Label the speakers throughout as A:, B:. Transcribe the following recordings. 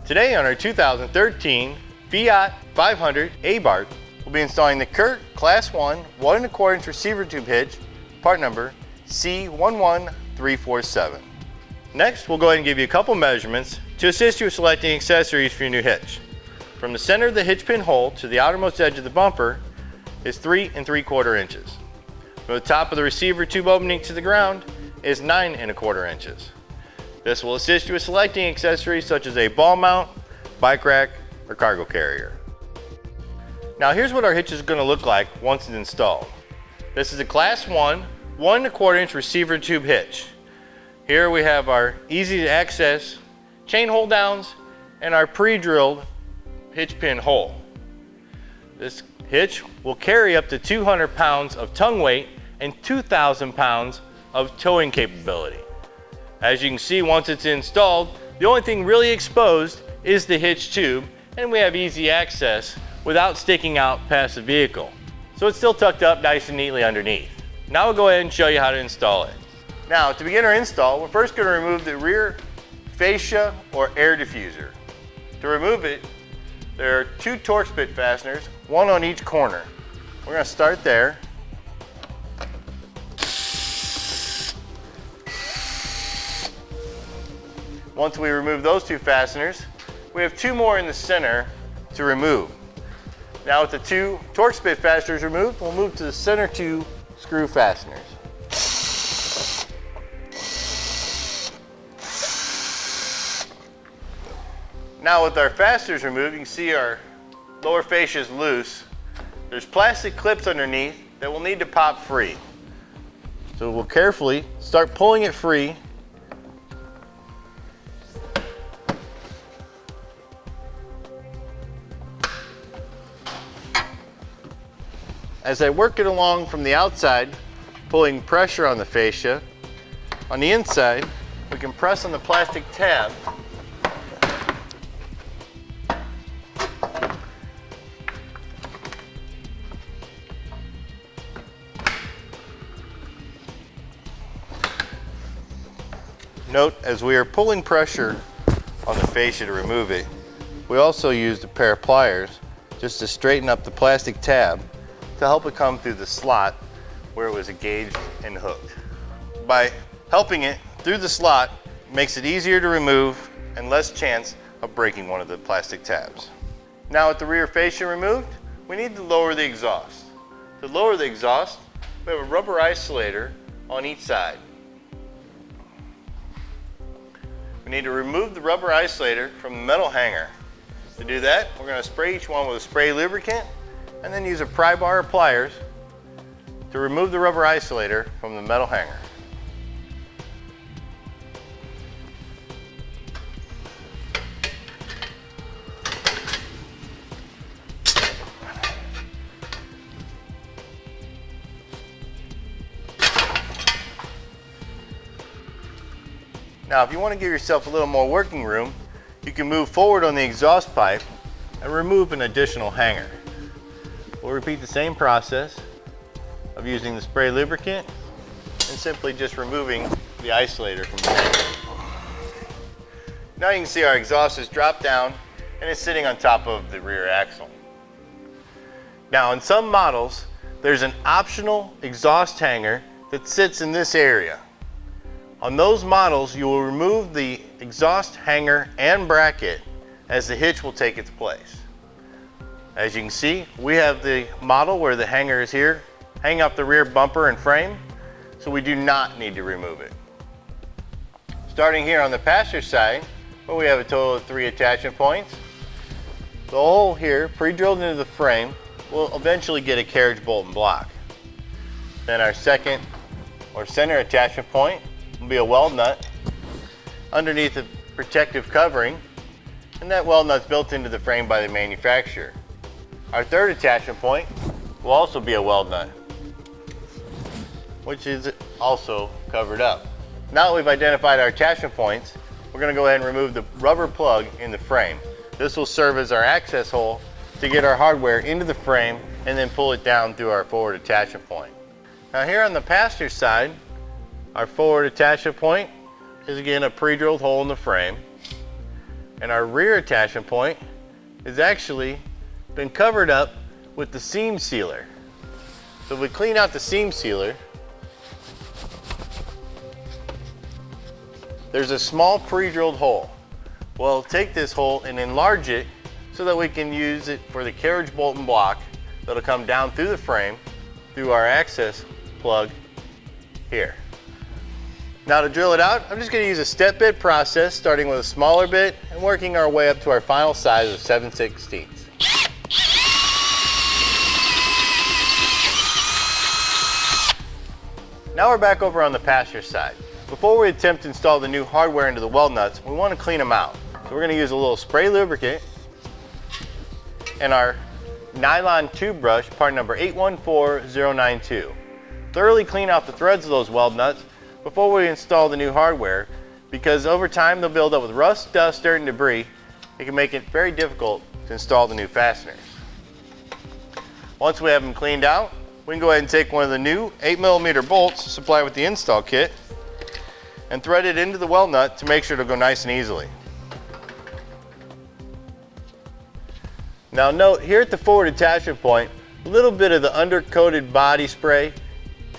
A: Today on our 2013 Fiat 500 Abarth, we'll be installing the CURT Class 1 1¼ inch receiver tube hitch, part number C11347. Next, we'll go ahead and give you a couple measurements to assist you with selecting accessories for your new hitch. From the center of the hitch pin hole to the outermost edge of the bumper is 3 3/4 inches. From the top of the receiver tube opening to the ground is 9 1/4 inches. This will assist you with selecting accessories such as a ball mount, bike rack, or cargo carrier. Now here's what our hitch is going to look like once it's installed. This is a Class 1 1¼ inch receiver tube hitch. Here we have our easy to access chain hold downs and our pre-drilled hitch pin hole. This hitch will carry up to 200 pounds of tongue weight and 2,000 pounds of towing capability. As you can see, once it's installed, the only thing really exposed is the hitch tube, and we have easy access without sticking out past the vehicle. So it's still tucked up nice and neatly underneath. Now we'll go ahead and show you how to install it. Now to begin our install, we're first going to remove the rear fascia or air diffuser. To remove it, there are 2 Torx bit fasteners, one on each corner. We're going to start there. Once we remove those 2 fasteners, we have 2 more in the center to remove. Now with the 2 Torx bit fasteners removed, we'll move to the center 2 screw fasteners. Now with our fasteners removed, you can see our lower fascia is loose. There's plastic clips underneath that will need to pop free. So we'll carefully start pulling it free. As I work it along from the outside, pulling pressure on the fascia, on the inside, we can press on the plastic tab. Note, as we are pulling pressure on the fascia to remove it, we also used a pair of pliers just to straighten up the plastic tab to help it come through the slot where it was engaged and hooked. By helping it through the slot, it makes it easier to remove and less chance of breaking one of the plastic tabs. Now with the rear fascia removed, we need to lower the exhaust. To lower the exhaust, we have a rubber isolator on each side. We need to remove the rubber isolator from the metal hanger. To do that, we're going to spray each one with a spray lubricant and then use a pry bar or pliers to remove the rubber isolator from the metal hanger. Now, if you want to give yourself a little more working room, you can move forward on the exhaust pipe and remove an additional hanger. We'll repeat the same process of using the spray lubricant and simply just removing the isolator from the hanger. Now you can see our exhaust has dropped down and is sitting on top of the rear axle. Now in some models, there's an optional exhaust hanger that sits in this area. On those models, you will remove the exhaust hanger and bracket as the hitch will take its place. As you can see, we have the model where the hanger is here, hanging off the rear bumper and frame, so we do not need to remove it. Starting here on the passenger side, where we have a total of 3 attachment points, the hole here, pre-drilled into the frame, will eventually get a carriage bolt and block. Then our second or center attachment point will be a weld nut underneath the protective covering, and that weld nut's built into the frame by the manufacturer. Our third attachment point will also be a weld nut, which is also covered up. Now that we've identified our attachment points, we're going to go ahead and remove the rubber plug in the frame. This will serve as our access hole to get our hardware into the frame and then pull it down through our forward attachment point. Now here on the passenger side, our forward attachment point is again a pre-drilled hole in the frame. And our rear attachment point has actually been covered up with the seam sealer. So if we clean out the seam sealer, there's a small pre-drilled hole. We'll take this hole and enlarge it so that we can use it for the carriage bolt and block that'll come down through the frame through our access plug here. Now to drill it out, I'm just going to use a step bit process, starting with a smaller bit and working our way up to our final size of 7/16. Now we're back over on the passenger side. Before we attempt to install the new hardware into the weld nuts, we want to clean them out. So we're going to use a little spray lubricant and our nylon tube brush, part number 814092. Thoroughly clean out the threads of those weld nuts before we install the new hardware, because over time they'll build up with rust, dust, dirt, and debris. It can make it very difficult to install the new fasteners. Once we have them cleaned out, we can go ahead and take one of the new 8mm bolts supplied with the install kit and thread it into the weld nut to make sure it'll go nice and easily. Now note, here at the forward attachment point, a little bit of the undercoated body spray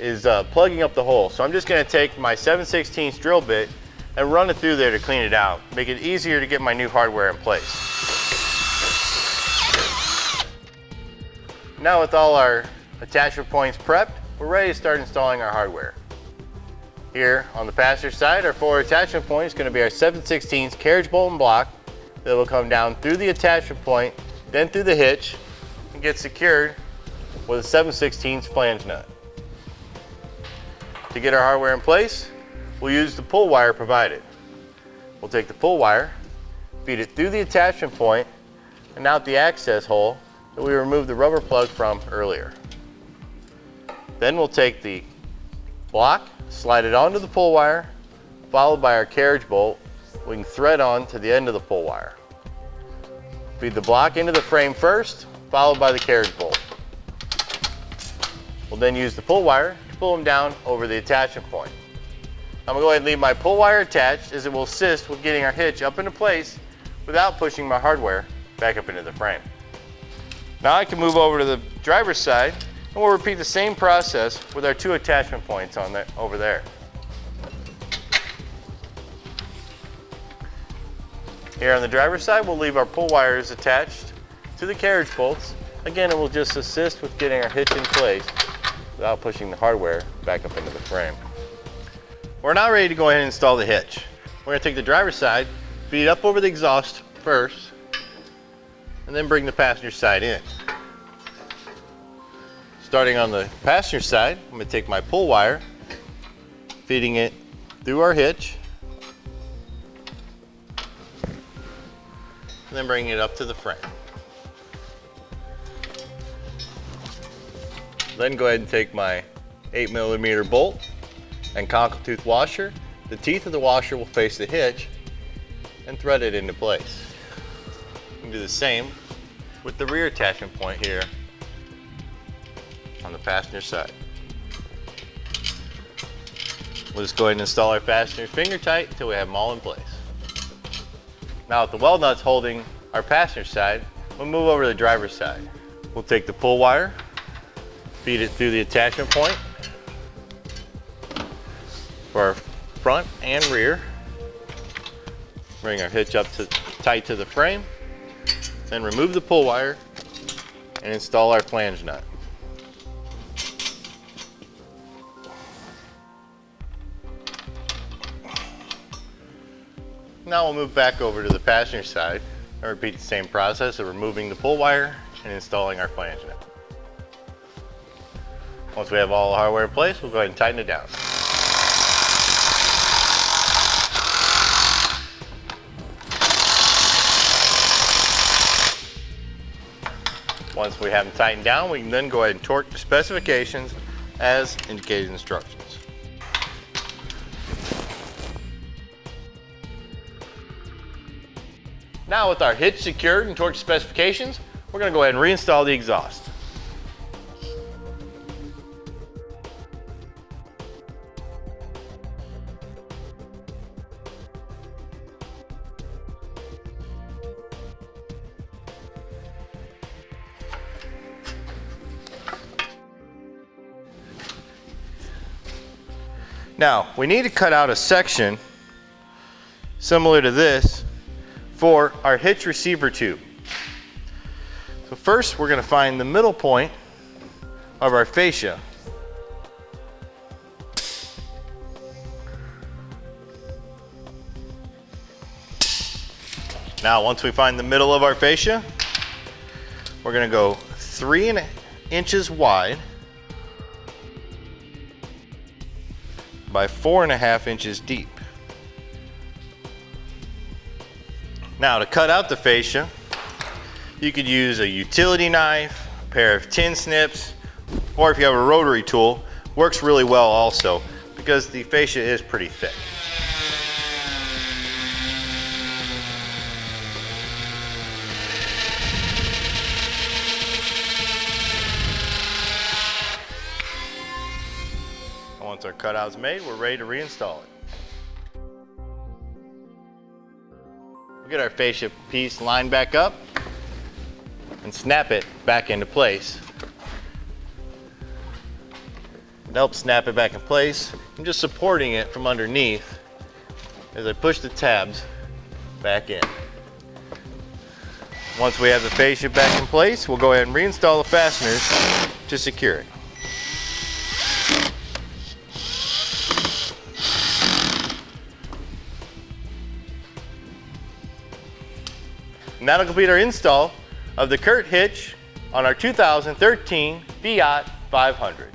A: is plugging up the hole. So I'm just going to take my 7/16 drill bit and run it through there to clean it out, make it easier to get my new hardware in place. Now with all our attachment points prepped, we're ready to start installing our hardware. Here on the passenger side, our forward attachment point is going to be our 7/16 carriage bolt and block that will come down through the attachment point, then through the hitch, and get secured with a 7/16 flange nut. To get our hardware in place, we'll use the pull wire provided. We'll take the pull wire, feed it through the attachment point and out the access hole that we removed the rubber plug from earlier. Then we'll take the block, slide it onto the pull wire, followed by our carriage bolt. We can thread on to the end of the pull wire. Feed the block into the frame first, followed by the carriage bolt. We'll then use the pull wire to pull them down over the attachment point. I'm going to go ahead and leave my pull wire attached, as it will assist with getting our hitch up into place without pushing my hardware back up into the frame. Now I can move over to the driver's side and we'll repeat the same process with our 2 attachment points on there, over there. Here on the driver's side, we'll leave our pull wires attached to the carriage bolts. Again, it will just assist with getting our hitch in place without pushing the hardware back up into the frame. We're now ready to go ahead and install the hitch. We're going to take the driver's side, feed it up over the exhaust first, and then bring the passenger side in. Starting on the passenger side, I'm going to take my pull wire, feeding it through our hitch, and then bringing it up to the frame. Then go ahead and take my 8mm bolt and conical tooth washer. The teeth of the washer will face the hitch and thread it into place. You can do the same with the rear attachment point here on the passenger side. We'll just go ahead and install our fasteners finger tight until we have them all in place. Now with the weld nuts holding our passenger side, we'll move over to the driver's side. We'll take the pull wire, feed it through the attachment point for our front and rear. Bring our hitch up tight to the frame, then remove the pull wire and install our flange nut. Now we'll move back over to the passenger side and repeat the same process of removing the pull wire and installing our flange nut. Once we have all the hardware in place, we'll go ahead and tighten it down. Once we have them tightened down, we can then go ahead and torque the specifications as indicated in instructions. Now with our hitch secured and torque specifications, we're going to go ahead and reinstall the exhaust. Now, we need to cut out a section similar to this for our hitch receiver tube. So first, we're going to find the middle point of our fascia. Now, once we find the middle of our fascia, we're going to go 3 inches wide by 4.5 inches deep. Now, to cut out the fascia, you could use a utility knife, a pair of tin snips, or if you have a rotary tool, works really well also because the fascia is pretty thick. Once our cutout's made, we're ready to reinstall it. We'll get our fascia piece lined back up and snap it back into place. To help snap it back in place, I'm just supporting it from underneath as I push the tabs back in. Once we have the fascia back in place, we'll go ahead and reinstall the fasteners to secure it. And that'll complete our install of the CURT hitch on our 2013 Fiat 500.